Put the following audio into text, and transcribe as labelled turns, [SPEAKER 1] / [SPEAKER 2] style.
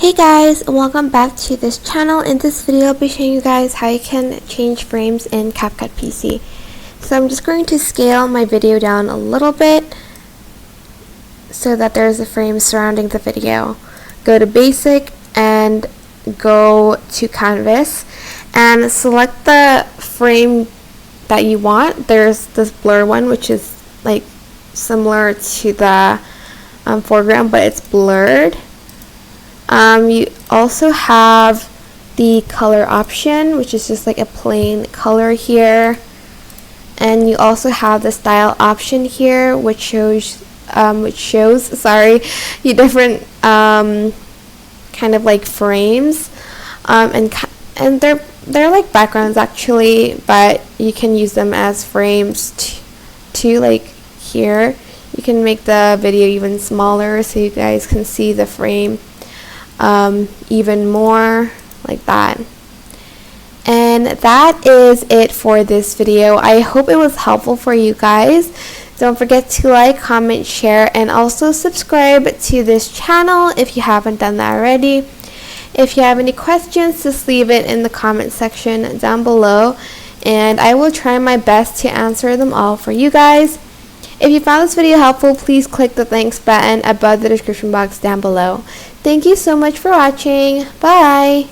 [SPEAKER 1] Hey guys, welcome back to this channel. In this video I'll be showing you guys how you can change frames in CapCut PC. So I'm just going to scale my video down a little bit so that there's a frame surrounding the video. Go to basic and go to canvas and select the frame that you want. There's this blur one which is like similar to the foreground, but it's blurred. You also have the color option, which is just like a plain color here, and you also have the style option here, which shows you different kind of like frames, and they're like backgrounds actually, but you can use them as frames to like here. You can make the video even smaller so you guys can see the frame even more, like that. And that is it for this video. I hope it was helpful for you guys. Don't forget to like, comment, share, and also subscribe to this channel if you haven't done that already. If you have any questions, just leave it in the comment section down below, and I will try my best to answer them all for you guys. If you found this video helpful, please click the thanks button above the description box down below. Thank you so much for watching. Bye!